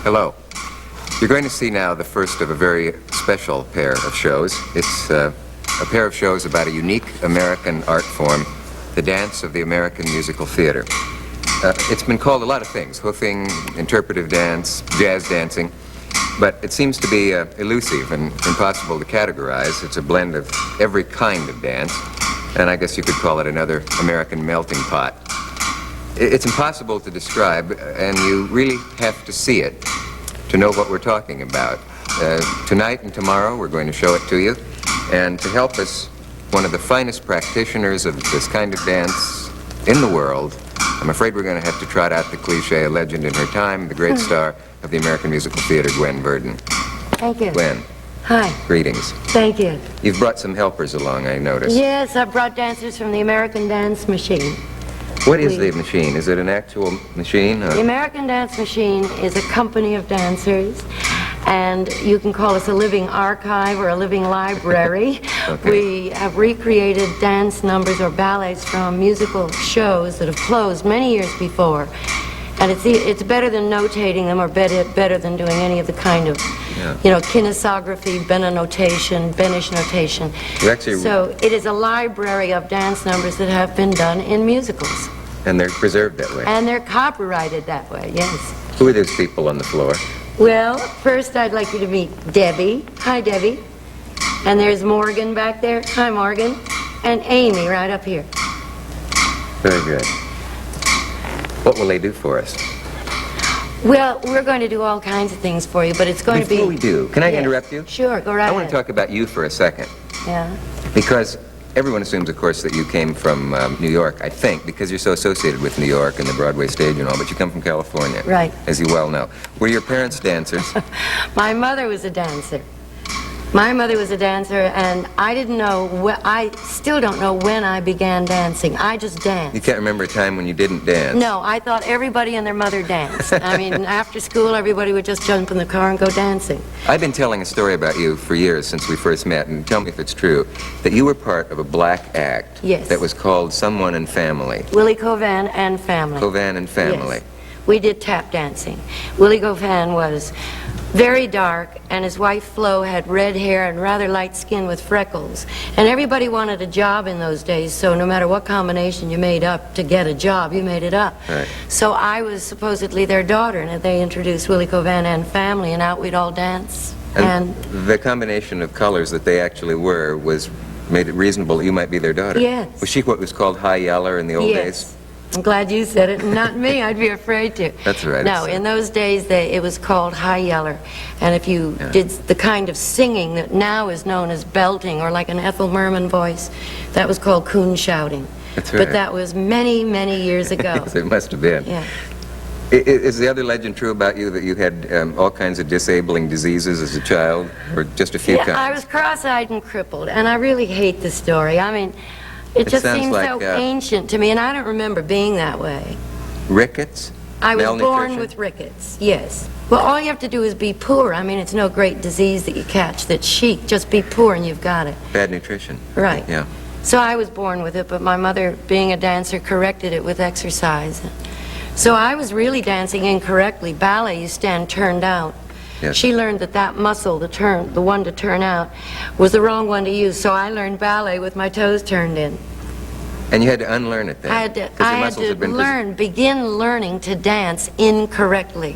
Hello. You're going to see now the first of a very special pair of shows. It's a pair of shows about a unique American art form, the dance of the American musical theater. It's been called a lot of things: hoofing, interpretive dance, jazz dancing, but it seems to be elusive and impossible to categorize. It's a blend of every kind of dance, and I guess you could call it another American melting pot. It's impossible to describe, and you really have to see it to know what we're talking about. Tonight and tomorrow we're going to show it to you, and to help us, one of the finest practitioners of this kind of dance in the world. I'm afraid we're going to have to trot out the cliche, a legend in her time, the great star of the American musical theater, Gwen Verdon. Thank you. Gwen. Hi. Greetings. Thank you. You've brought some helpers along, I noticed. Yes, I brought dancers from the American Dance Machine. What is the machine? Is it an actual machine? The American Dance Machine is a company of dancers, and you can call us a living archive or a living library. Okay. We have recreated dance numbers or ballets from musical shows that have closed many years before. And it's better than notating them, or better than doing any of the kind of, kinesography, Bena notation, Benish notation. So it is a library of dance numbers that have been done in musicals. And they're preserved that way? And they're copyrighted that way, yes. Who are those people on the floor? Well, first I'd like you to meet Debbie. Hi, Debbie. And there's Morgan back there. Hi, Morgan. And Amy right up here. Very good. What will they do for us? Well, we're going to do all kinds of things for you, but it's going to be... Before we do, can I interrupt you? Sure, go right ahead. I want to talk about you for a second. Yeah. Because everyone assumes, of course, that you came from New York, I think, because you're so associated with New York and the Broadway stage and all, but you come from California. Right. As you well know. Were your parents dancers? My mother was a dancer. My mother was a dancer, and I didn't know, I still don't know when I began dancing. I just danced. You can't remember a time when you didn't dance? No, I thought everybody and their mother danced. I mean, after school, everybody would just jump in the car and go dancing. I've been telling a story about you for years since we first met, and tell me if it's true, that you were part of a black act. Yes. That was called Someone and Family. Willie Covan and Family. Covan and Family. Yes. We did tap dancing. Willie Covan was very dark, and his wife Flo had red hair and rather light skin with freckles. And everybody wanted a job in those days, so no matter what combination you made up to get a job, you made it up. Right. So I was supposedly their daughter, and they introduced Willie Covan and Family, and out we'd all dance. And the combination of colors that they actually were made it reasonable that you might be their daughter. Yes. Was she what was called high yeller in the old Yes. days? I'm glad you said it, and not me. I'd be afraid to. That's right. No, in those days, it was called high yeller. And if you did the kind of singing that now is known as belting, or like an Ethel Merman voice, that was called coon shouting. That's right. But that was many, many years ago. Yes, it must have been. Yeah. Is the other legend true about you, that you had all kinds of disabling diseases as a child, or just a few kinds? I was cross-eyed and crippled, and I really hate the story. I mean, it just seems like, so ancient to me, and I don't remember being that way. Rickets? I was born with rickets, yes. Well, all you have to do is be poor. I mean, it's no great disease that you catch that's chic. Just be poor and you've got it. Bad nutrition. Right. Yeah. So I was born with it, but my mother, being a dancer, corrected it with exercise. So I was really dancing incorrectly. Ballet, you stand turned out. Yes. She learned that muscle, the one to turn out, was the wrong one to use. So I learned ballet with my toes turned in. And you had to unlearn it then? I had to begin learning to dance incorrectly,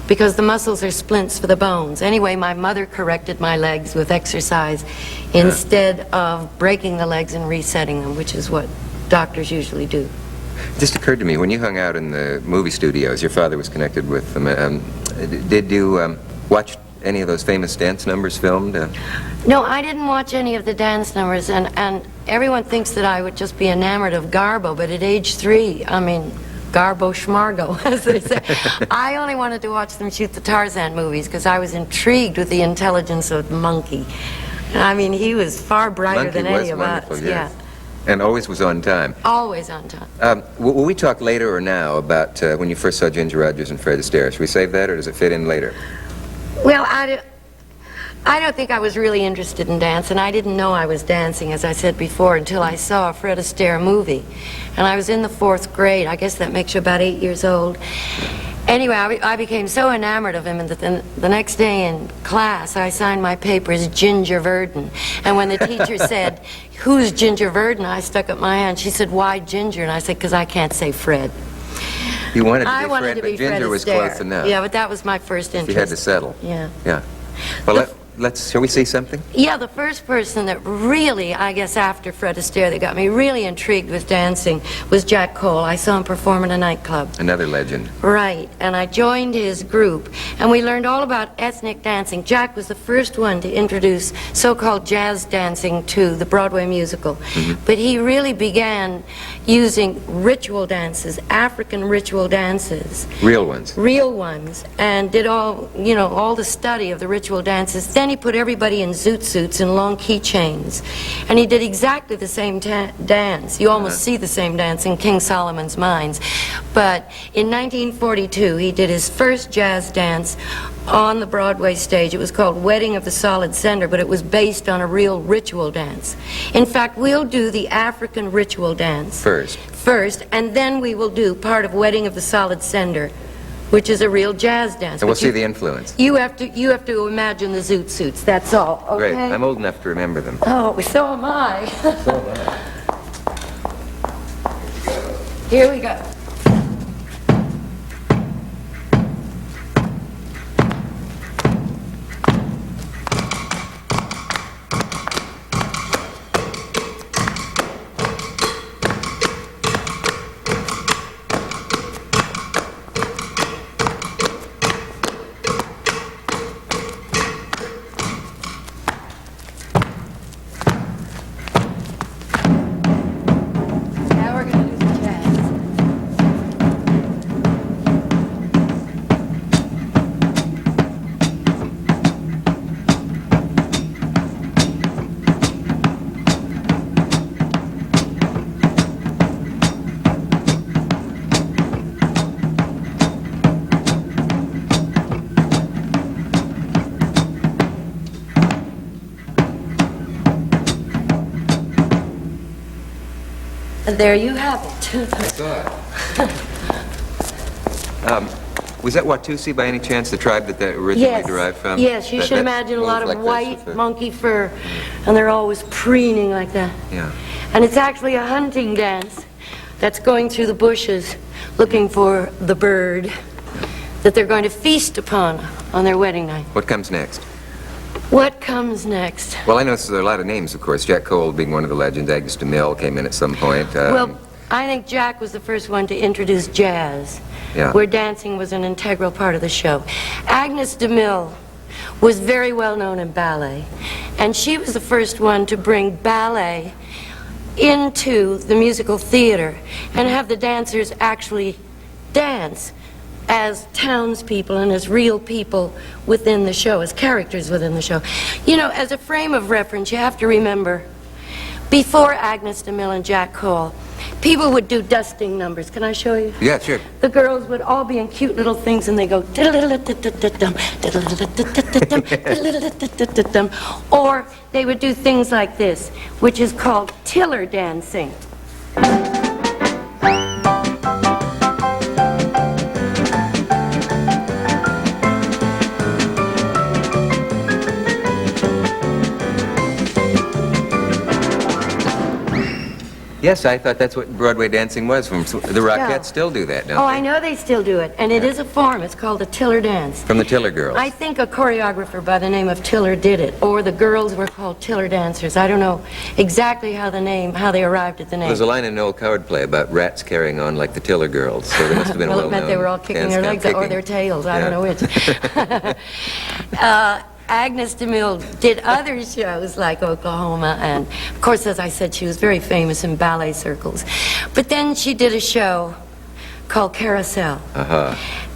because the muscles are splints for the bones. Anyway, my mother corrected my legs with exercise instead of breaking the legs and resetting them, which is what doctors usually do. It just occurred to me, when you hung out in the movie studios, your father was connected with them, did you watch any of those famous dance numbers filmed? No, I didn't watch any of the dance numbers, and everyone thinks that I would just be enamored of Garbo, but at age 3, I mean, Garbo Schmargo, as they say. I only wanted to watch them shoot the Tarzan movies because I was intrigued with the intelligence of Monkey. I mean, he was far brighter than any of us. Yes. Yeah. And always was on time. Always on time. Will we talk later or now about when you first saw Ginger Rogers and Fred Astaire? Should we save that, or does it fit in later? Well, I don't think I was really interested in dance, and I didn't know I was dancing, as I said before, until I saw a Fred Astaire movie. And I was in the 4th grade. I guess that makes you about 8 years old. Anyway, I became so enamored of him that the next day in class, I signed my paper as Ginger Verdon. And when the teacher said, "Who's Ginger Verdon?" I stuck up my hand. She said, "Why Ginger?" And I said, "Because I can't say Fred." You wanted to I be wanted Fred, to but be Ginger Fred was Astaire. close enough. Yeah, but that was my first interest. You had to settle. Yeah. Yeah. Well, shall we see something? Yeah, the first person that really, I guess after Fred Astaire, that got me really intrigued with dancing was Jack Cole. I saw him perform in a nightclub. Another legend. Right, and I joined his group, and we learned all about ethnic dancing. Jack was the first one to introduce so-called jazz dancing to the Broadway musical. But he really began using ritual dances, African ritual dances. Real ones. Real ones, and did all, you know, all the study of the ritual dances. Then he put everybody in zoot suits and long keychains, and he did exactly the same dance. You almost see the same dance in King Solomon's Mines. But in 1942, he did his first jazz dance on the Broadway stage. It was called Wedding of the Solid Sender, but it was based on a real ritual dance. In fact, we'll do the African ritual dance first, and then we will do part of Wedding of the Solid Sender, which is a real jazz dance. And we'll see the influence. You have to imagine the zoot suits, that's all, okay? Great. I'm old enough to remember them. Oh, so am I. So am I. Here we go. And there you have it. I saw it. Was that Watusi by any chance, the tribe that originally derived from? Yes, you should imagine a lot of white monkey fur, and they're always preening like that. Yeah. And it's actually a hunting dance that's going through the bushes looking for the bird that they're going to feast upon on their wedding night. What comes next? What comes next? Well, I know there are a lot of names, of course. Jack Cole being one of the legends. Agnes de Mille came in at some point. Well, I think Jack was the first one to introduce jazz, where dancing was an integral part of the show. Agnes de Mille was very well known in ballet, and she was the first one to bring ballet into the musical theater and have the dancers actually dance as townspeople and as real people within the show, as characters within the show. You know, as a frame of reference, you have to remember, before Agnes de Mille and Jack Cole, people would do dusting numbers. Can I show you? Yeah, sure. The girls would all be in cute little things, and they go or they would do things like this, which is called tiller dancing. Yes, I thought that's what Broadway dancing was. The Rockettes still do that, don't they? Oh, I know they still do it, and it is a form. It's called the tiller dance. From the Tiller Girls. I think a choreographer by the name of Tiller did it, or the girls were called Tiller dancers. I don't know exactly how they arrived at the name. There's a line in Noel Coward play about rats carrying on like the Tiller Girls, so there must have been well, a well-known it meant they were all kicking their legs or their tails. I don't know which. Agnes de Mille did other shows like Oklahoma, and of course, as I said, she was very famous in ballet circles. But then she did a show called Carousel.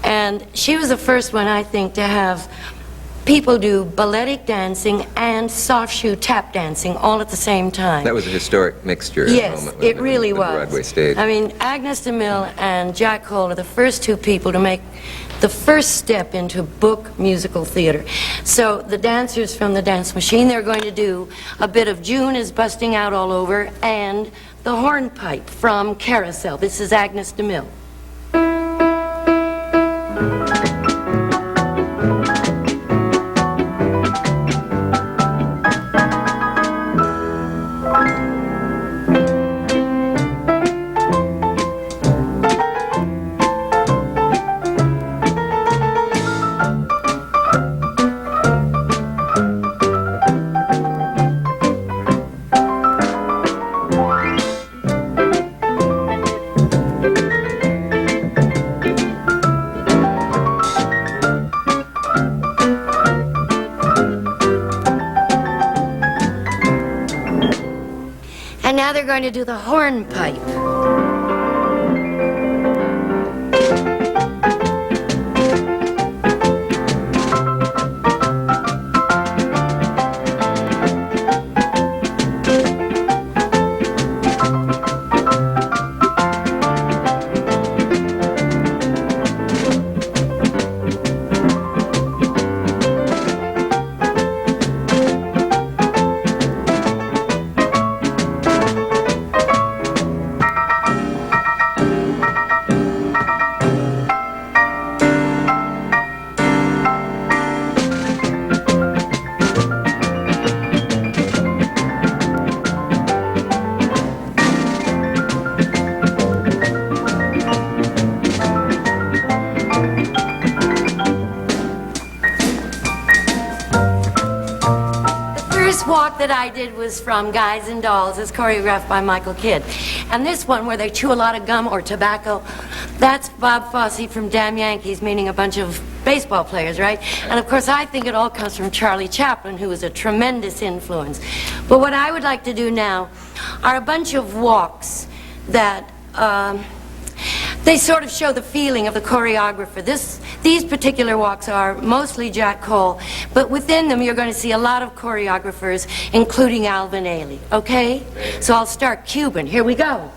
And she was the first one, I think, to have people do balletic dancing and soft shoe tap dancing all at the same time. That was a historic mixture. Yes, it really was. Broadway stage. I mean, Agnes de Mille and Jack Cole are the first two people to make the first step into book musical theater. So the dancers from the dance machine, they're going to do a bit of June is Busting Out All Over and the hornpipe from Carousel. This is Agnes de Mille. And now they're going to do the hornpipe. Walk that I did was from Guys and Dolls. It's choreographed by Michael Kidd. And this one, where they chew a lot of gum or tobacco, that's Bob Fosse from Damn Yankees, meaning a bunch of baseball players, right? And of course, I think it all comes from Charlie Chaplin, who was a tremendous influence. But what I would like to do now are a bunch of walks that they sort of show the feeling of the choreographer. These particular walks are mostly Jack Cole, but within them you're going to see a lot of choreographers, including Alvin Ailey, okay? So I'll start Cuban. Here we go.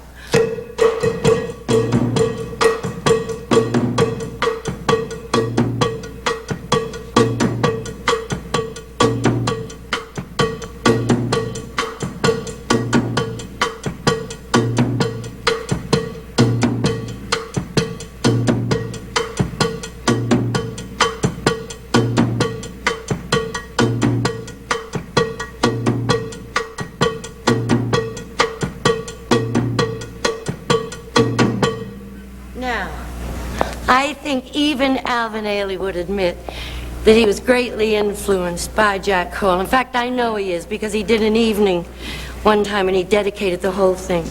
I think even Alvin Ailey would admit that he was greatly influenced by Jack Cole. In fact, I know he is, because he did an evening one time and he dedicated the whole thing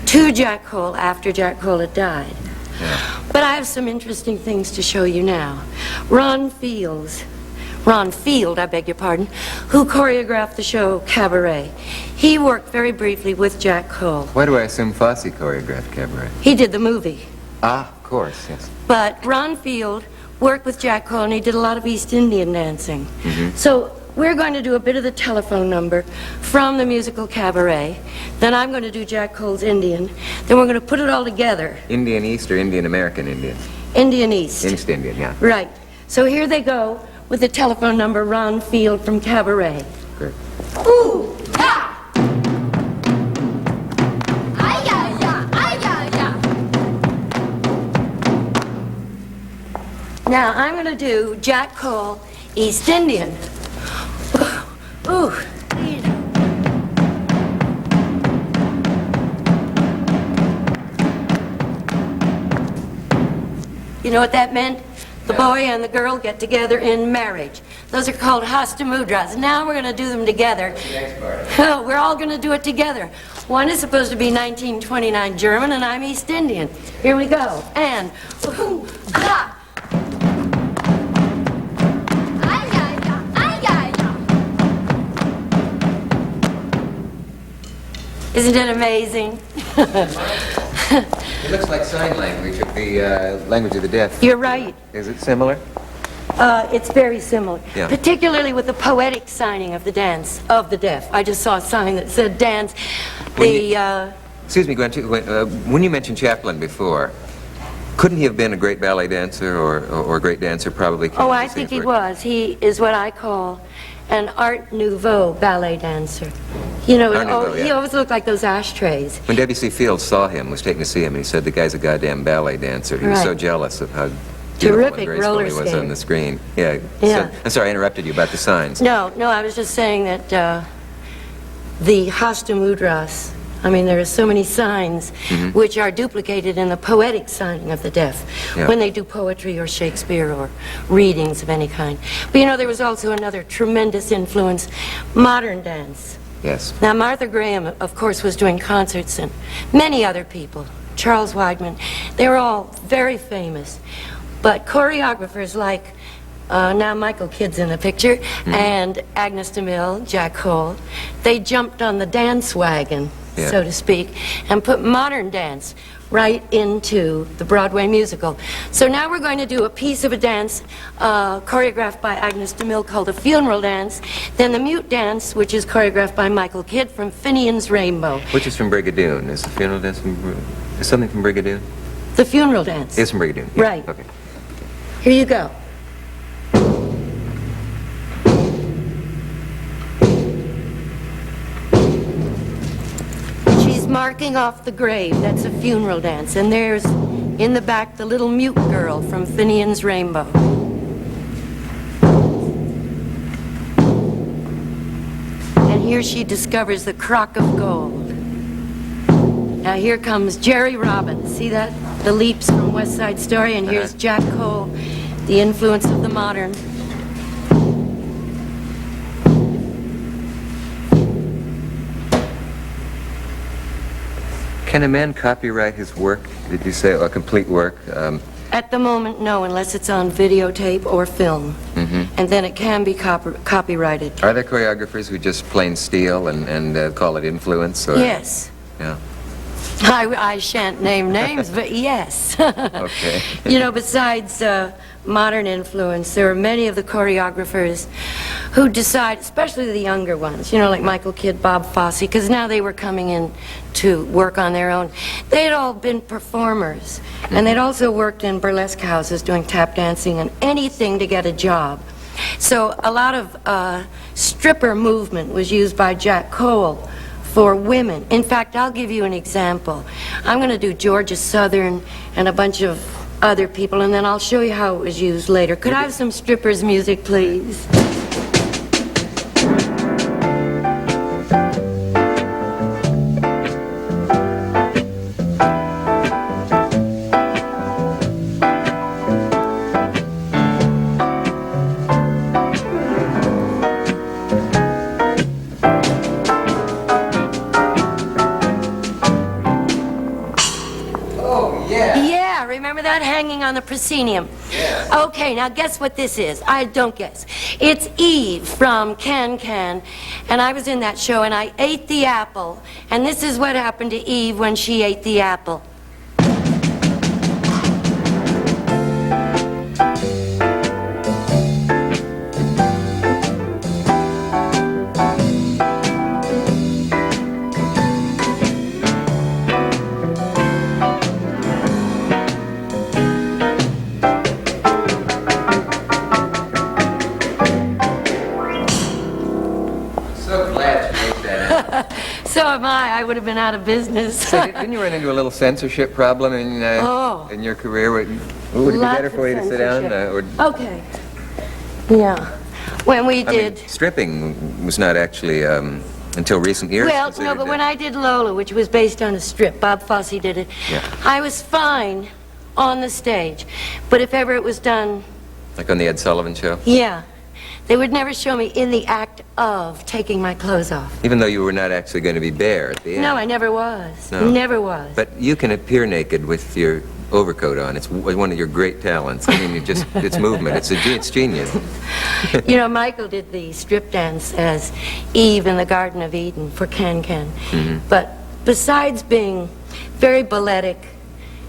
to Jack Cole after Jack Cole had died. Yeah. But I have some interesting things to show you now. Ron Field, I beg your pardon, who choreographed the show Cabaret. He worked very briefly with Jack Cole. Why do I assume Fosse choreographed Cabaret? He did the movie. Ah, of course, yes. But Ron Field worked with Jack Cole, and he did a lot of East Indian dancing. Mm-hmm. So we're going to do a bit of the telephone number from the musical Cabaret. Then I'm going to do Jack Cole's Indian. Then we're going to put it all together. Indian East or Indian American Indian? Indian East. East Indian, yeah. Right. So here they go with the telephone number, Ron Field from Cabaret. Good. Ooh, ha! Now, I'm going to do Jack Cole, East Indian. Ooh. You know what that meant? The boy and the girl get together in marriage. Those are called hastamudras. Now we're going to do them together. What's the next part? Oh, we're all going to do it together. One is supposed to be 1929 German, and I'm East Indian. Here we go. And, ooh, ha! Isn't it amazing? It looks like sign language, the language of the deaf. You're right. Is it similar? It's very similar, yeah. Particularly with the poetic signing of the dance of the deaf. I just saw a sign that said dance. Excuse me, Gwen, when you mentioned Chaplin before, couldn't he have been a great ballet dancer or a great dancer probably? Oh, I think he was. He is what I call an Art Nouveau ballet dancer. You know, he always looked like those ashtrays. When Debussy Fields saw him, was taken to see him, and he said, the guy's a goddamn ballet dancer. He was so jealous of how Terrific graceful roller he was on skating. the screen. Yeah. Yeah. So, I'm sorry, I interrupted you about the signs. No, I was just saying that the Hastamudras, I mean, there are so many signs which are duplicated in the poetic signing of the deaf when they do poetry or Shakespeare or readings of any kind. But you know, there was also another tremendous influence, modern dance. Yes. Now, Martha Graham, of course, was doing concerts, and many other people, Charles Weidman, they were all very famous. But choreographers like, now Michael Kidd's in the picture, and Agnes de Mille, Jack Cole, they jumped on the dance wagon, so to speak, and put modern dance right into the Broadway musical. So now we're going to do a piece of a dance choreographed by Agnes de Mille called the Funeral Dance, then the Mute Dance, which is choreographed by Michael Kidd from Finian's Rainbow. Which is from Brigadoon. Is the funeral dance is something from Brigadoon? The Funeral Dance. It's from Brigadoon. Yeah. Right. Okay. Here you go. She's marking off the grave. That's a funeral dance. And there's, in the back, the little mute girl from Finian's Rainbow. And here she discovers the crock of gold. Now here comes Jerry Robbins. See that? The leaps from West Side Story. And here's Jack Cole, the influence of the modern. Can a man copyright his work? Did you say a complete work? At the moment, no, unless it's on videotape or film. And then it can be copyrighted. Are there choreographers who just plain steal and call it influence? Or? Yes. Yeah. I shan't name names, but yes. Okay. You know, besides modern influence, there are many of the choreographers who decide, especially the younger ones, you know, like Michael Kidd, Bob Fosse, because now they were coming in to work on their own. They'd all been performers, and they'd also worked in burlesque houses doing tap dancing and anything to get a job. So a lot of stripper movement was used by Jack Cole for women. In fact, I'll give you an example. I'm going to do Georgia Southern and a bunch of other people, and then I'll show you how it was used later. Could I have some strippers' music, please? Remember that hanging on the proscenium? Yeah. Okay, now guess what this is? I don't guess. It's Eve from Can Can, and I was in that show, and I ate the apple, and this is what happened to Eve when she ate the apple. So am I. I would have been out of business. So didn't you run into a little censorship problem in your career? Would it be better for you to sit down? Okay. Yeah. When we did... stripping was not actually until recent years. Well, no, but when I did Lola, which was based on a strip, Bob Fosse did it, I was fine on the stage. But if ever it was done... Like on the Ed Sullivan Show? Yeah. They would never show me in the act of taking my clothes off. Even though you were not actually going to be bare at the end? No, I never was. No. Never was. But you can appear naked with your overcoat on. It's one of your great talents. I mean, it's movement. It's genius. You know, Michael did the strip dance as Eve in the Garden of Eden for Can Can. But besides being very balletic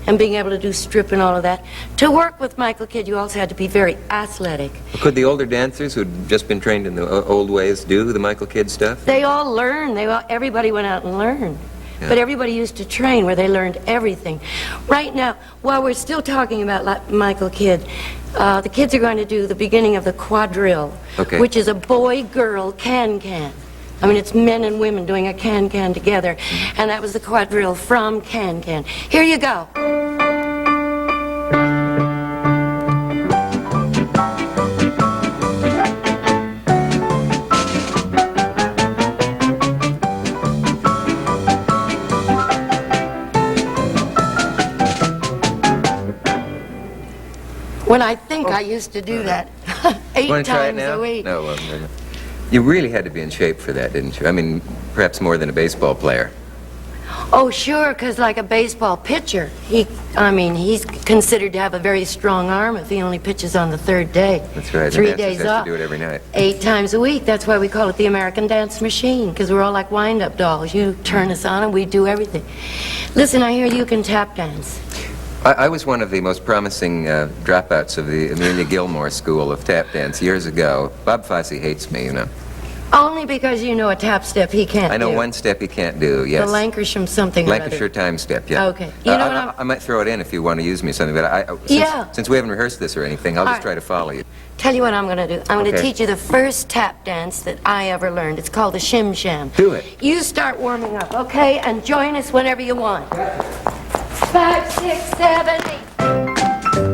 and being able to do strip and all of that, to work with Michael Kidd, you also had to be very athletic. Could the older dancers who'd just been trained in the old ways do the Michael Kidd stuff? They all learned. Everybody went out and learned. Yeah. But everybody used to train where they learned everything. Right now, while we're still talking about Michael Kidd, the kids are going to do the beginning of the quadrille, which is a boy-girl can-can. I mean, it's men and women doing a can-can together. And that was the quadrille from Can Can. Here you go. When I think I used to do that 8 Want to try it times now? a week. No, no. You really had to be in shape for that, didn't you? I mean, perhaps more than a baseball player. Oh, sure, because like a baseball pitcher, he's considered to have a very strong arm if he only pitches on the 3rd day. That's right. 3 the dancers days have off. to do it every night. 8 times a week. That's why we call it the American Dance Machine, because we're all like wind-up dolls. You turn us on and we do everything. Listen, I hear you can tap dance. I was one of the most promising dropouts of the Amelia Gilmore School of Tap Dance years ago. Bob Fosse hates me, you know. Only because you know a tap step he can't do. I know one step he can't do, yes. The Lancashire something or other. Lancashire time step, yeah. Okay. You know what I might throw it in if you want to use me something, but since we haven't rehearsed this or anything, I'll just try to follow you. Tell you what I'm going to do. I'm going to Okay. teach you the first tap dance that I ever learned. It's called the shim sham. Do it. You start warming up, okay? And join us whenever you want. 5, 6, 7, 8.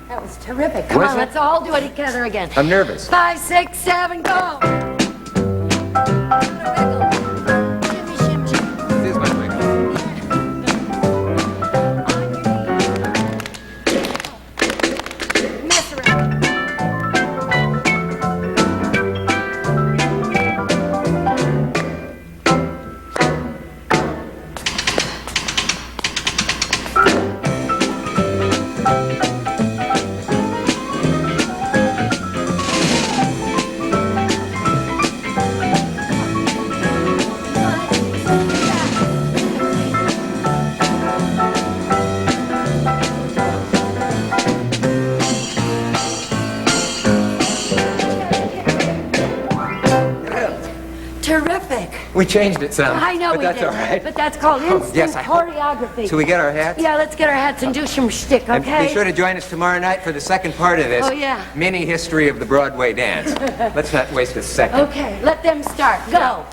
That was terrific. Come Was on, it? let's all do it together again. I'm nervous. 5, 6, 7, go! Shimmy, shim, shim. This is my mic. Mess around. Terrific. We changed it some. I know but we that's did. all right. But that's called instant yes, I hope- choreography. So we get our hats? Yeah, let's get our hats and do some shtick, And okay? be sure to join us tomorrow night for the second part of this Oh, yeah. mini history of the Broadway dance. Let's not waste a second. Okay, let them start. Go.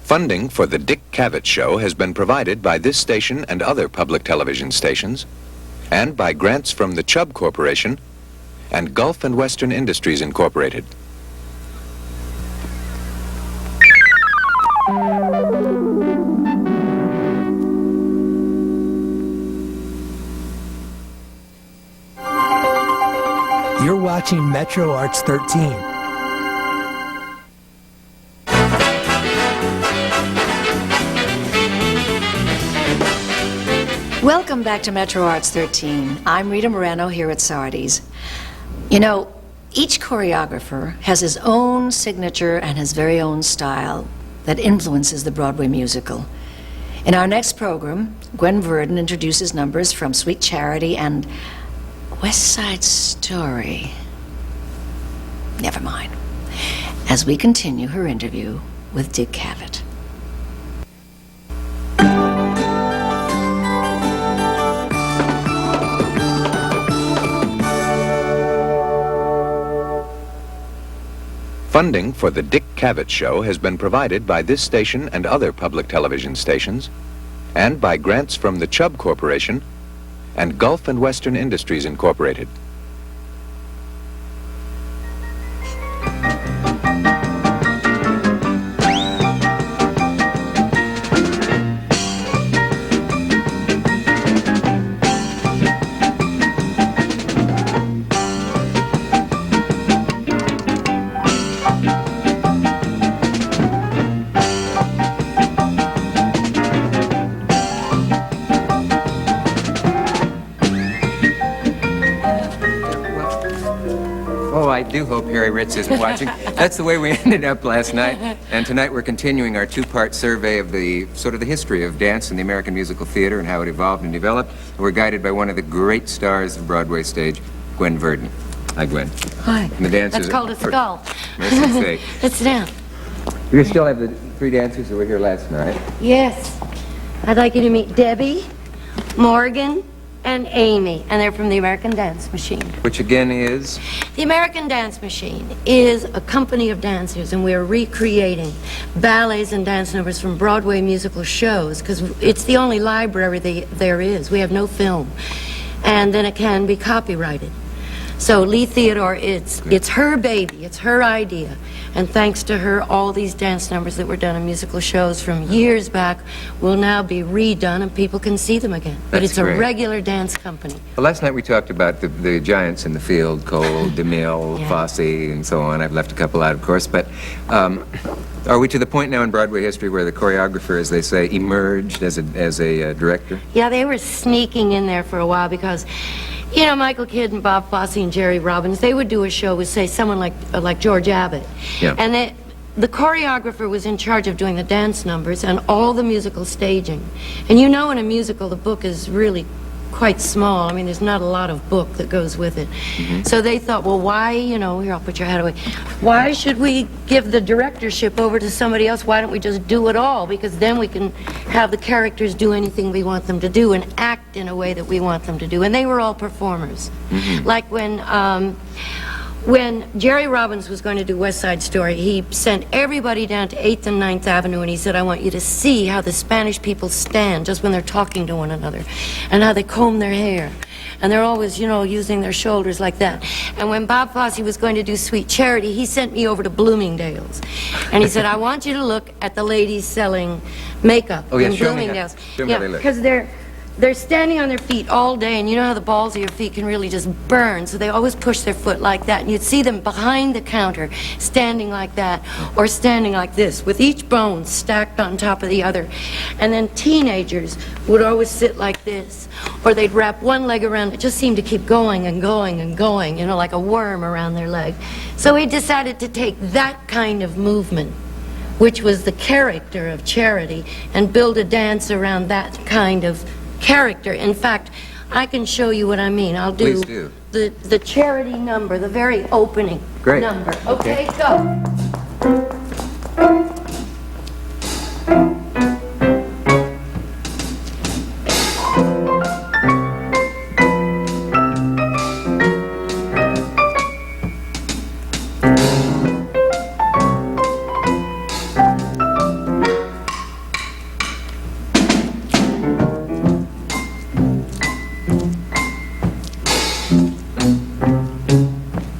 Funding for the Dick Cavett Show has been provided by this station and other public television stations, and by grants from the Chubb Corporation and Gulf and Western Industries Incorporated. You're watching Metro Arts 13. Welcome back to Metro Arts 13. I'm Rita Moreno here at Sardi's. You know, each choreographer has his own signature and his very own style that influences the Broadway musical. In our next program, Gwen Verdon introduces numbers from Sweet Charity and West Side Story. Never mind. As we continue her interview with Dick Cavett. Funding for the Dick Cavett Show has been provided by this station and other public television stations, and by grants from the Chubb Corporation and Gulf and Western Industries Incorporated. Oh, I do hope Harry Ritz isn't watching. That's the way we ended up last night. And tonight we're continuing our two-part survey of the sort of the history of dance in the American musical theater and how it evolved and developed. We're guided by one of the great stars of Broadway stage, Gwen Verdon. Hi, Gwen. Hi. And the dancers That's called a skull. Mercy's sake. Let's sit down. We still have the three dancers that were here last night. Yes. I'd like you to meet Debbie, Morgan, and Amy, and they're from the American Dance Machine. Which again is? The American Dance Machine is a company of dancers, and we're recreating ballets and dance numbers from Broadway musical shows, because it's the only library there is. We have no film. And then it can be copyrighted. So Lee Theodore, it's her baby, it's her idea. And thanks to her, all these dance numbers that were done in musical shows from years back will now be redone and people can see them again. But That's it's great. a regular dance company. Well, last night we talked about the giants in the field, Cole, de Mille, Yeah. Fosse, and so on. I've left a couple out, of course, but are we to the point now in Broadway history where the choreographer, as they say, emerged as a director? Yeah, they were sneaking in there for a while because, you know, Michael Kidd and Bob Fosse and Jerry Robbins, they would do a show with, say, someone like George Abbott. Yeah. And the choreographer was in charge of doing the dance numbers and all the musical staging. And you know in a musical, the book is really quite small. I mean, there's not a lot of book that goes with it. So they thought, well, why, you know, here, I'll put your hat away. Why should we give the directorship over to somebody else? Why don't we just do it all? Because then we can have the characters do anything we want them to do and act in a way that we want them to do. And they were all performers. Like when Jerry Robbins was going to do West Side Story, he sent everybody down to 8th and 9th Avenue, and he said, I want you to see how the Spanish people stand just when they're talking to one another, and how they comb their hair. And they're always, you know, using their shoulders like that. And when Bob Fosse was going to do Sweet Charity, he sent me over to Bloomingdale's. And he said, I want you to look at the ladies selling makeup Oh, yeah, in show me how- Bloomingdale's. show me how they look. Because they're standing on their feet all day, and you know how the balls of your feet can really just burn, so they always push their foot like that, and you'd see them behind the counter standing like that, or standing like this, with each bone stacked on top of the other. And then teenagers would always sit like this, or they'd wrap one leg around, it just seemed to keep going and going and going, you know, like a worm around their leg. So he decided to take that kind of movement, which was the character of Charity, and build a dance around that kind of character. In fact, I can show you what I mean. I'll do, Please do. the Charity number, the very opening Great. number. Okay, go.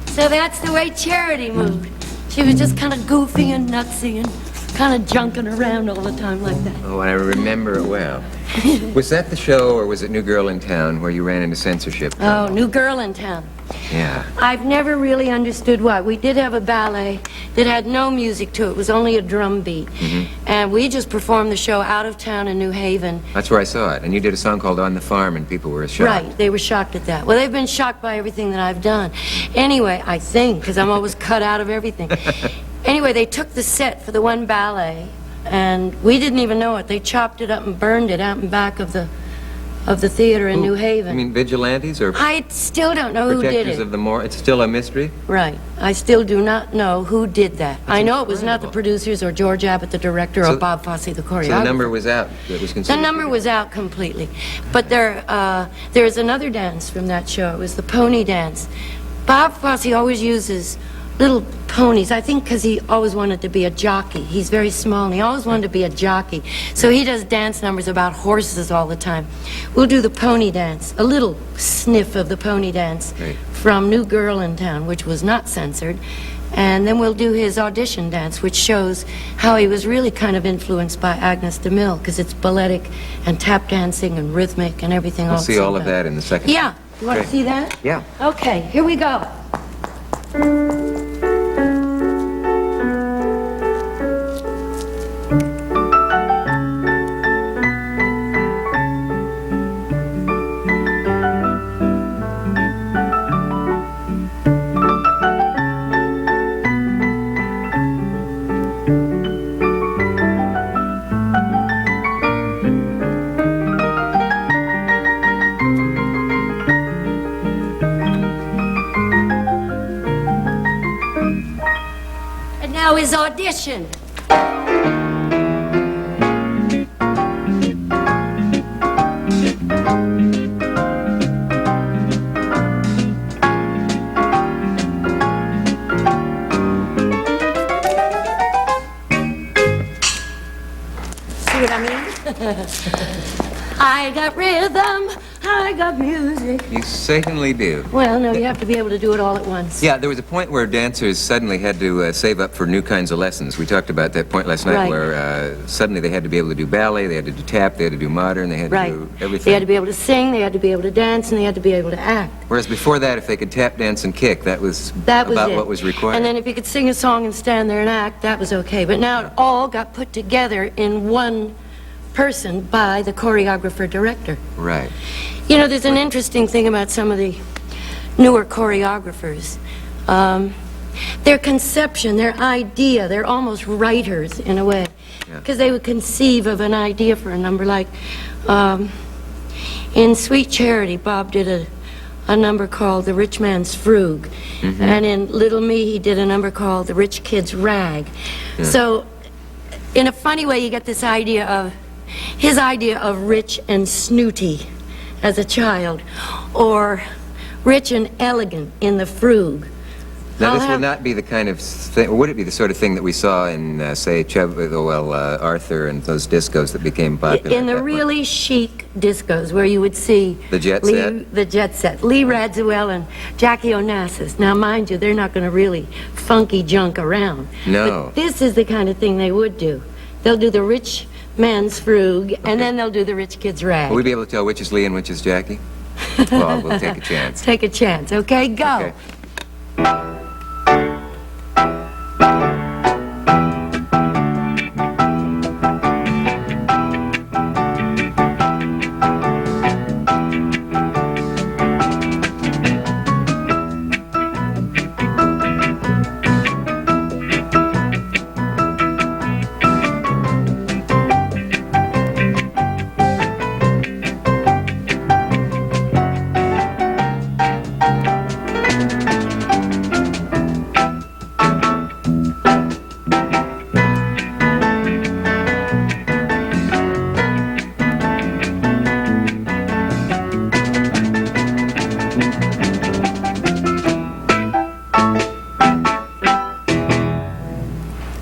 So that's the way Charity moved. She was just kind of goofy and nutsy and kind of junking around all the time like that. Oh, I remember it well. Was that the show, or was it New Girl in Town, where you ran into censorship? Oh, New Girl in Town. Yeah. I've never really understood why. We did have a ballet that had no music to it. It was only a drum beat. And we just performed the show out of town in New Haven. That's where I saw it. And you did a song called On the Farm, and people were shocked. Right, they were shocked at that. Well, they've been shocked by everything that I've done. Anyway, I think, because I'm always cut out of everything. Anyway, they took the set for the one ballet, and we didn't even know it. They chopped it up and burned it out in back of the theater in New Haven. You mean vigilantes or I still don't know who did protectors it. of the more? It's still a mystery? Right. I still do not know who did that. I know it was not the incredible. producers or George Abbott, the director, or So- Bob Fosse, the choreographer. So the number was out. That was The considered. number was out completely. But there's another dance from that show. It was the pony dance. Bob Fosse always uses little ponies, I think because he always wanted to be a jockey. He's very small, and he always wanted to be a jockey. So he does dance numbers about horses all the time. We'll do the pony dance, a little sniff of the pony dance Great. from New Girl in Town, which was not censored. And then we'll do his audition dance, which shows how he was really kind of influenced by Agnes de Mille, because it's balletic and tap dancing and rhythmic and everything We'll else. see all of that in the second. Yeah. You want to Great. see that? Yeah. Okay, here we go. Now is audition. See what I mean? I got rhythm, I got music. You certainly do. Well, no, you have to be able to do it all at once. Yeah, there was a point where dancers suddenly had to save up for new kinds of lessons. We talked about that point last night, Right. where suddenly they had to be able to do ballet, they had to do tap, they had to do modern, they had Right. to do everything. They had to be able to sing, they had to be able to dance, and they had to be able to act. Whereas before that, if they could tap, dance, and kick, that was That was about it. what was required. And then if you could sing a song and stand there and act, that was okay. But now it all got put together in one person by the choreographer director. Right. You know, there's an interesting thing about some of the newer choreographers. Their conception, their idea, they're almost writers in a way. Yeah. Because they would conceive of an idea for a number like, in Sweet Charity, Bob did a number called The Rich Man's Frug. And in Little Me, he did a number called The Rich Kid's Rag. So, in a funny way, you get this idea of, his idea of rich and snooty as a child, or rich and elegant in the Frug. Now, I'll this will have- not be the kind of thing, or would it be the sort of thing that we saw in, say, Arthur and those discos that became popular? In at the that point? really chic discos where you would see The Jet Set? The Jet Set, Lee Radziwill and Jackie Onassis. Now, mind you, they're not going to really funky junk around. No. But this is the kind of thing they would do. They'll do the rich man's Frug, and then they'll do the rich kid's rag. Will we be able to tell which is Lee and which is Jackie? Well, we'll take a chance. Take a chance, okay? Go. Okay.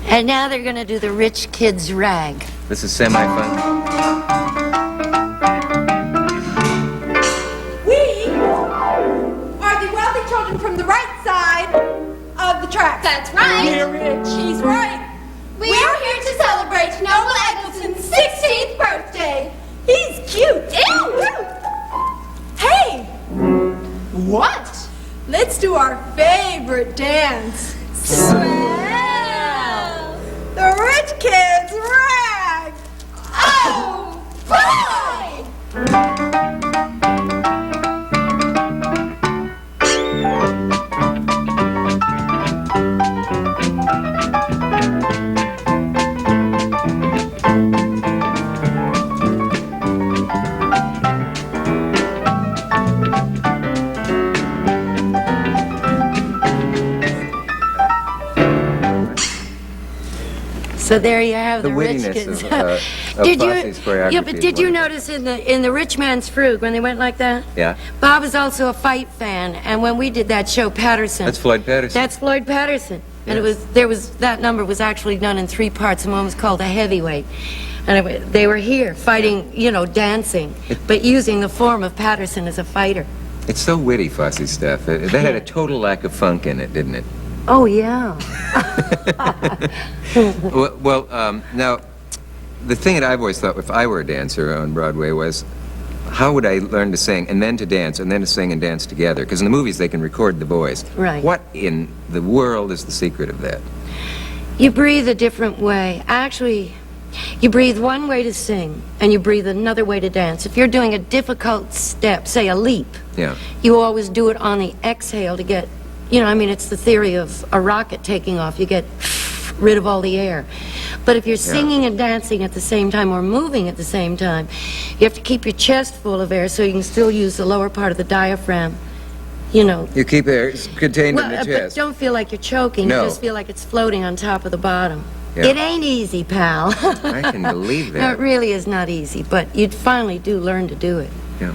And now they're going to do the rich kid's rag. This is semi-fun. We are the wealthy children from the right side of the track. That's right. We're rich. He's right. We are here to celebrate Noble Eggleston's 16th birthday. He's cute. Ew. Hey, What? let's do our favorite dance. Swell. The rich kid's rag. Oh, boy! So there you have The the rich wittiness kids. of Did Fosse's choreography Yeah, but is did you wonderful. notice in the Rich Man's Frug when they went like that? Yeah. Bob is also a fight fan, and when we did that show, Patterson. That's Floyd Patterson. That's Floyd Patterson, and Yes. that number was actually done in 3 parts, and one was called a heavyweight, and they were here fighting, you know, dancing, but using the form of Patterson as a fighter. It's so witty, Fosse's stuff. That had a total lack of funk in it, didn't it? Oh yeah. Now, the thing that I've always thought, if I were a dancer on Broadway, was how would I learn to sing and then to dance and then to sing and dance together? Because in the movies they can record the voice. Right. What in the world is the secret of that? You breathe a different way. Actually, you breathe one way to sing, and you breathe another way to dance. If you're doing a difficult step, say a leap, Yeah. you always do it on the exhale to get, you know, I mean, it's the theory of a rocket taking off. You get rid of all the air. But if you're singing and dancing at the same time or moving at the same time, you have to keep your chest full of air so you can still use the lower part of the diaphragm. you know. You keep air contained in the But chest. don't feel like you're choking. No. You just feel like it's floating on top of the bottom. Yeah. It ain't easy, pal. I can believe that. No, it really is not easy, but you finally do learn to do it. Yeah.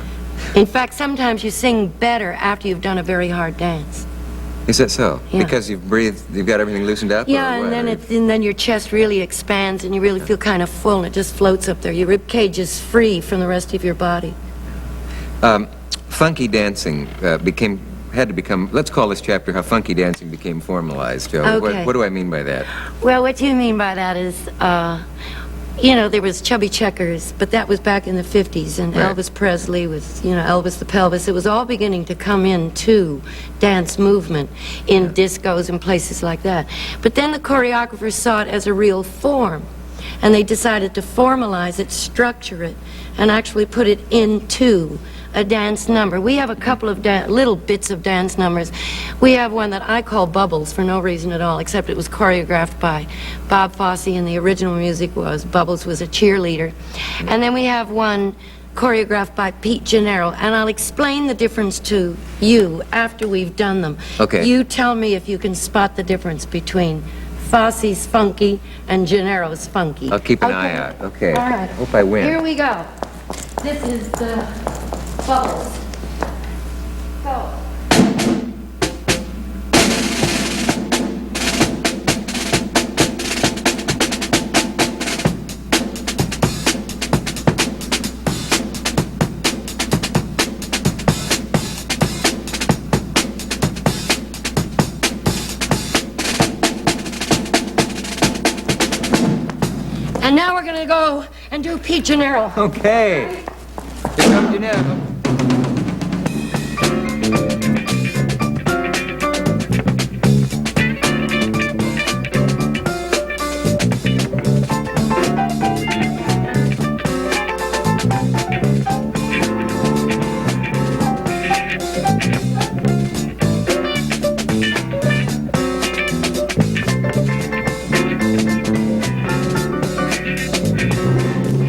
In fact, sometimes you sing better after you've done a very hard dance. Is that so? Yeah. Because you've breathed, you've got everything loosened up? Yeah, or and what? then your chest really expands, and you really feel kind of full, and it just floats up there. Your rib cage is free from the rest of your body. Funky dancing had to become, let's call this chapter How Funky Dancing Became Formalized, Joe. Okay. What do I mean by that? Well, what you mean by that is, you know, there was Chubby Checkers, but that was back in the 50s, and Right. Elvis Presley was, you know, Elvis the Pelvis. It was all beginning to come into dance movement in discos and places like that. But then the choreographers saw it as a real form, and they decided to formalize it, structure it, and actually put it into a dance number. We have a couple of little bits of dance numbers. We have one that I call Bubbles for no reason at all, except it was choreographed by Bob Fosse, and the original music was Bubbles was a cheerleader. And then we have one choreographed by Pete Gennaro, and I'll explain the difference to you after we've done them. Okay. You tell me if you can spot the difference between Fosse's funky and Gennaro's funky. I'll keep an Okay. eye out. Okay. All right. Hope I win. Here we go. This is the Bubbles. Go. And now we're gonna go and do Pete Gennaro. Okay. Here comes Gennaro.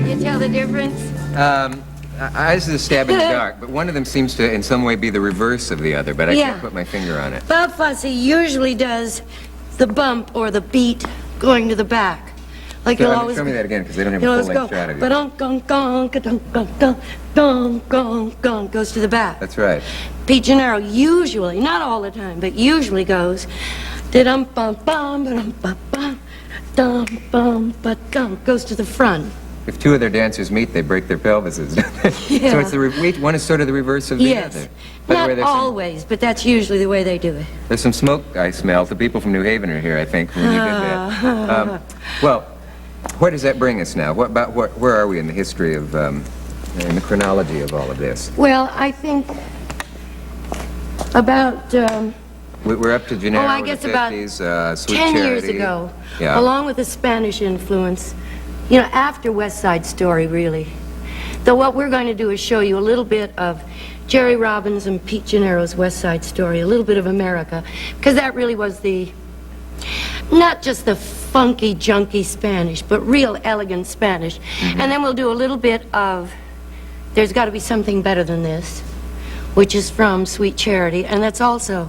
You tell the difference? Eyes is a stab in the dark, but one of them seems to in some way be the reverse of the other, but I Yeah. can't put my finger on it. Bob Fosse usually does the bump or the beat going to the back. Like So, you'll always show me that again, because they don't have you'll a always full-length go shot of you. ba-dunk, gong, gong, ka-dunk, gong, gong, gong, gong, gong, goes to the back. That's right. Pete Gennaro usually, not all the time, but usually goes da-dum bum bum ba-dum bum bum dum bum ba-dum, goes to the front. If two of their dancers meet, they break their pelvises. Yeah. So it's one is sort of the reverse of the Yes. other. By the way, Not there's some- always, but that's usually the way they do it. There's some smoke I smell. The people from New Haven are here, I think, when you did that. Well, where does that bring us now? Where are we in the history of, in the chronology of all of this? Well, I think about We're up to Gennaro I in guess the about 50s, Sweet 10 Charity. years ago, Yeah. along with the Spanish influence, you know, after West Side Story, really. Though what we're going to do is show you a little bit of Jerry Robbins and Pete Gennaro's West Side Story, a little bit of America, because that really was not just the funky, junky Spanish, but real elegant Spanish. Mm-hmm. And then we'll do a little bit of There's Got to Be Something Better Than This, which is from Sweet Charity, and that's also,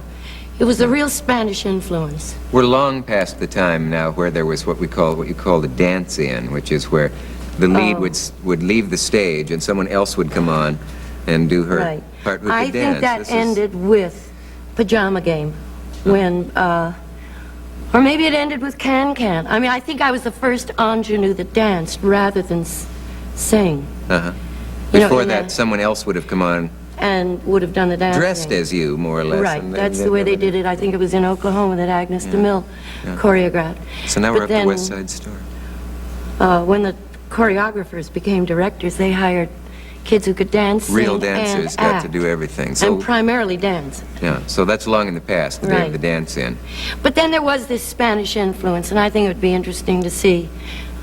it was a real Spanish influence. We're long past the time now where there was what you call the dance-in, which is where the lead would leave the stage and someone else would come on and do her Right. part with I the dance. think that ended with Pajama Game, when, or maybe it ended with Can Can. I mean, I think I was the first ingenue that danced rather than sing. Uh-huh. You know, Before in that, the- someone else would have come on And would have done the dancing. dressed as you, more or less. Right, and that's then the way they did it. I think it was in Oklahoma that Agnes de Mille Yeah. choreographed. So now we're But up then, to West Side Story. When the choreographers became directors, they hired kids who could dance, Real sing, dancers and got act, to do everything. So, and primarily dance. yeah, so that's long in the past, the day of Right. the dance-in. But then there was this Spanish influence, and I think it would be interesting to see,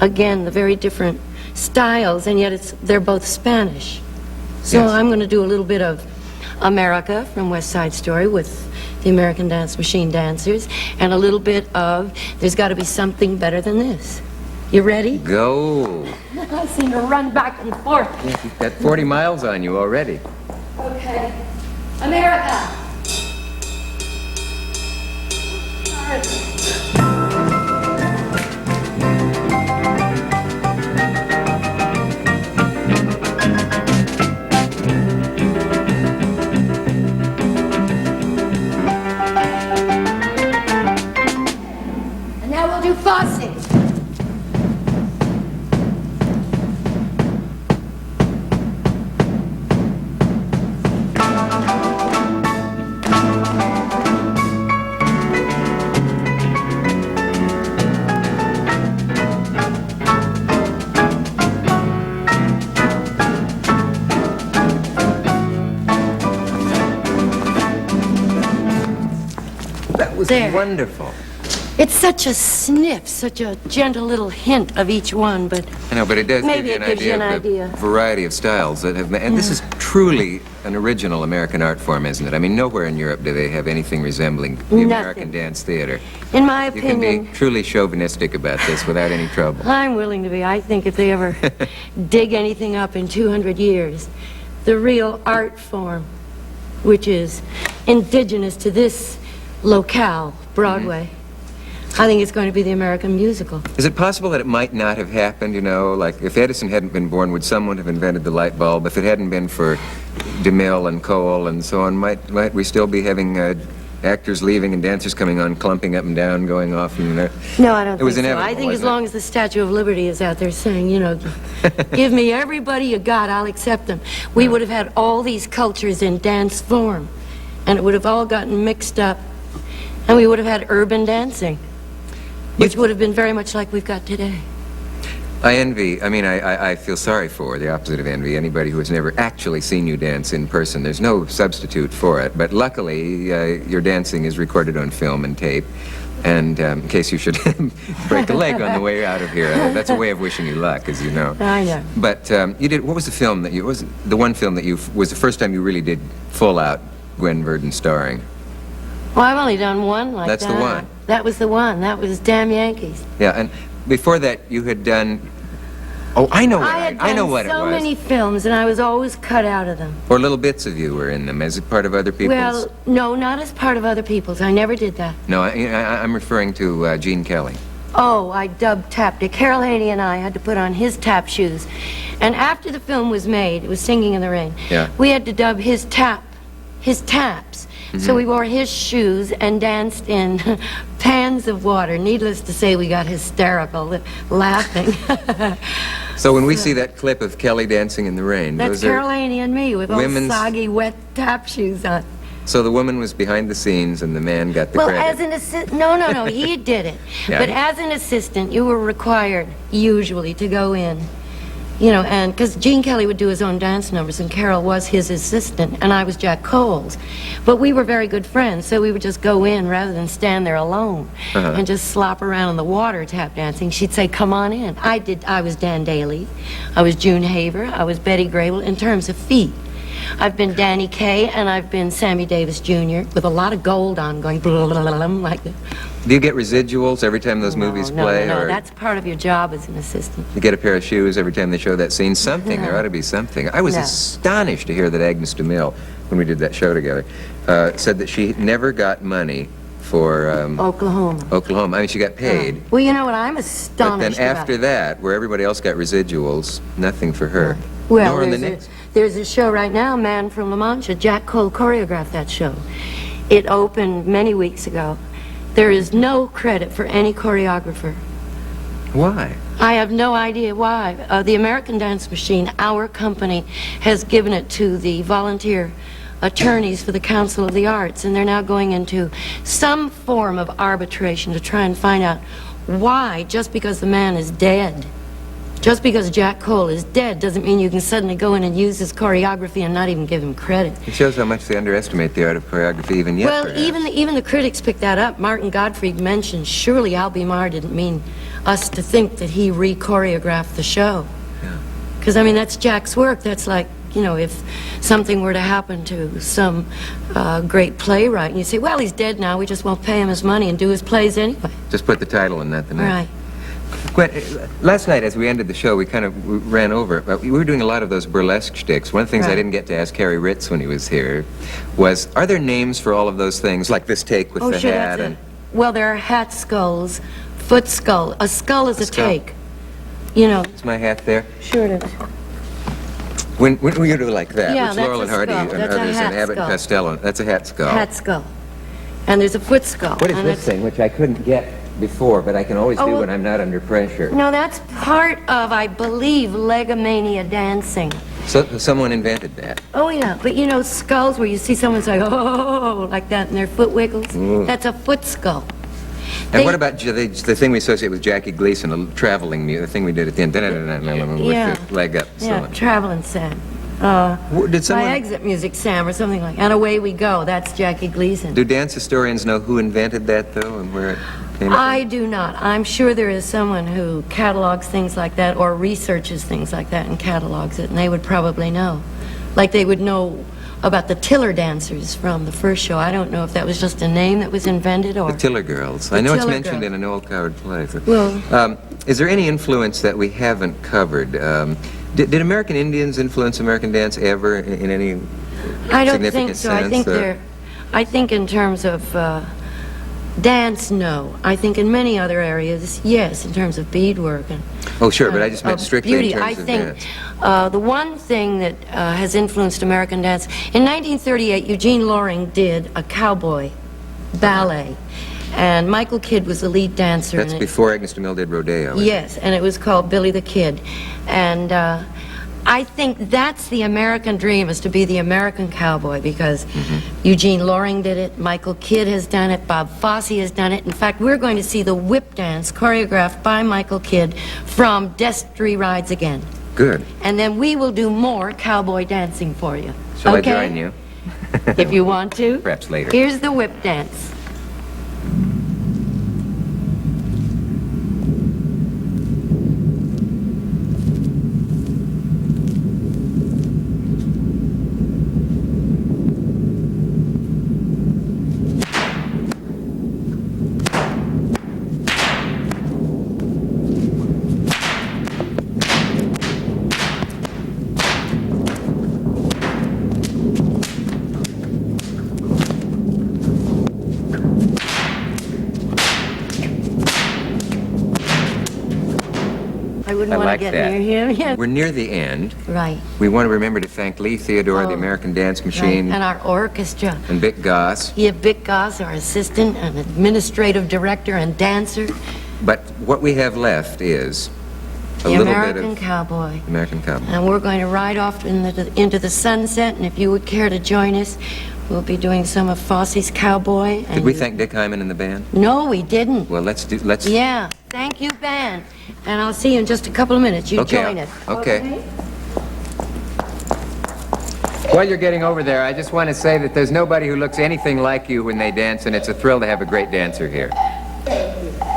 again, the very different styles, and yet they're both Spanish. So Yes. I'm going to do a little bit of America from West Side Story with the American Dance Machine Dancers, and a little bit of There's Got to Be Something Better Than This. You ready? Go! I seem to run back and forth. You've got 40 miles on you already. Okay. America. And now we'll do Fosse. That was There. wonderful. It's such a sniff, such a gentle little hint of each one, but I know, but it does Maybe give you it gives you an an idea of idea. the variety of styles that have... And this is truly an original American art form, isn't it? I mean, nowhere in Europe do they have anything resembling the Nothing. American dance theater. in my You can opinion, be truly chauvinistic about this without any trouble. I'm willing to be. I think if they ever dig anything up in 200 years, the real art form, which is indigenous to this locale, Broadway, I think it's going to be the American musical. Is it possible that it might not have happened, you know, like if Edison hadn't been born, would someone have invented the light bulb? If it hadn't been for de Mille and Cole and so on, might we still be having actors leaving and dancers coming on, clumping up and down, going off? And, No, I don't It was think so. inevitable, I think as wasn't it? long as the Statue of Liberty is out there saying, you know, give me everybody you got, I'll accept them. We would have had all these cultures in dance form, and it would have all gotten mixed up, and we would have had urban dancing, which would have been very much like we've got today. I feel sorry for, the opposite of envy, anybody who has never actually seen you dance in person. There's no substitute for it, but luckily your dancing is recorded on film and tape. And in case you should break a leg on the way out of here, that's a way of wishing you luck, as you know. I know. But you did, what was the film that you, what was the one film that you, was the first time you really did full out Gwen Verdon starring? Well, I've only done one like That's that. the one. That was the one. That was Damn Yankees. Yeah, and before that you had done, oh, I know what I know what it so was. many films, and I was always cut out of them. Or little bits of you were in them as a part of other people's. Well, no, not as part of other people's. I never did that. No, I'm referring to Gene Kelly. Oh, I tapped it. Carol Haney and I had to put on his tap shoes. And after the film was made, it was Singing in the Rain, Yeah. we had to dub his taps. So we wore his shoes and danced in pans of water. Needless to say, we got hysterical laughing. So when we see that clip of Kelly dancing in the rain, That's those Carol are... Haney and me with all women's- soggy, wet tap shoes on. So the woman was behind the scenes and the man got the Well, credit. as an assistant, no, he did it. Yeah. But as an assistant, you were required, usually, to go in, you know, and because Gene Kelly would do his own dance numbers, and Carol was his assistant, and I was Jack Cole's. But we were very good friends, so we would just go in rather than stand there alone and just slop around in the water tap dancing. She'd say, come on in. I was Dan Daly, I was June Haver, I was Betty Grable in terms of feet. I've been Danny Kaye, and I've been Sammy Davis Jr. with a lot of gold on, going blah, blah, blah, blah, like that. Do you get residuals every time those movies play? No, or that's part of your job as an assistant. you get a pair of shoes every time they show that scene? Something. There ought to be something. I was No. astonished to hear that Agnes de Mille, when we did that show together, said that she never got money for Oklahoma. Oklahoma. I mean, she got paid. Well, you know what I'm But astonished then after about? that, where everybody else got residuals, nothing for her. Well, Nor in the next. there's a show right now, Man from La Mancha. Jack Cole choreographed that show. It opened many weeks ago. There is no credit for any choreographer. Why? I have no idea why. The American Dance Machine, our company, has given it to the volunteer attorneys for the Council of the Arts, and they're now going into some form of arbitration to try and find out why, just because the man is dead, just because Jack Cole is dead, doesn't mean you can suddenly go in and use his choreography and not even give him credit. It shows how much they underestimate the art of choreography even yet, Well, perhaps. even the critics picked that up. Martin Gottfried mentioned, surely Al B. Marr didn't mean us to think that he re-choreographed the show. Because, I mean, that's Jack's work. That's like, you know, if something were to happen to some great playwright, and you say, well, he's dead now, we just won't pay him his money and do his plays anyway. Just put the title in that the next. Right. Gwen, last night as we ended the show, we kind of ran over it, but we were doing a lot of those burlesque shticks. One of the things I Right. didn't get to ask Harry Ritz when he was here was, are there names for all of those things, like this take with Oh, the sure, hat? that's And well, there are hat skulls, foot skull. A skull is a skull. take. You know. Is my hat there? Sure it is. When we do like that, Yeah, which that's Laurel a and Hardy skull. and That's a others hat and Abbott and skull. Costello, that's a hat skull. Hat skull. And there's a foot skull. What is and this thing, which I couldn't get before, but I can always Oh, do well- when I'm not under pressure? No, that's part of, I believe, legomania dancing. So someone invented that. Oh, yeah, but you know, skulls where you see someone say, oh, like that, and their foot wiggles, that's a foot skull. And what about the thing we associate with Jackie Gleason, the traveling music, the thing we did at the end, with Yeah. the leg up, so Yeah, on. traveling Sam. Did someone, My exit music, Sam, or something like, and away we go, that's Jackie Gleason. do dance historians know who invented that, though, and where it came I from? do not. I'm sure there is someone who catalogs things like that or researches things like that and catalogs it, and they would probably know. Like they would know about the Tiller dancers from the first show. I don't know if that was just a name that was invented or... The Tiller Girls. I know it's Tiller mentioned Girls. in an old coward play. Well- Is there any influence that we haven't covered? Did American Indians influence American dance ever in any I don't significant think so. sense? I think in terms of dance, no. I think in many other areas, yes, in terms of beadwork and... Oh, sure, but I just meant of strictly beauty. in terms I of think dance. the one thing that has influenced American dance, in 1938, Eugene Loring did a cowboy ballet, and Michael Kidd was the lead dancer. That's in it. before Agnes de Mille did Rodeo. Yes, and it was called Billy the Kid. And I think that's the American dream, is to be the American cowboy, because Eugene Loring did it, Michael Kidd has done it, Bob Fosse has done it. In fact, we're going to see the whip dance choreographed by Michael Kidd from Destry Rides Again. Good. And then we will do more cowboy dancing for you. Shall Okay? I join you? If you want to. Perhaps later. Here's the whip dance. I wouldn't I want like to get that. near him. Yeah. We're near the end. Right. We want to remember to thank Lee Theodore, the Oh, American Dance Right. Machine, And our orchestra. and Vic Goss. Yeah, Vic Goss, our assistant and administrative director and dancer. But what we have left is a The little American bit of cowboy. American Cowboy. And we're going to ride off into the sunset, and if you would care to join us, we'll be doing some of Fosse's Cowboy. Did we thank Dick Hyman and the band? No, we didn't. Well, let's... Yeah, thank you, band. And I'll see you in just a couple of minutes. You Okay, join us. okay. While you're getting over there, I just want to say that there's nobody who looks anything like you when they dance, and it's a thrill to have a great dancer here. Thank you.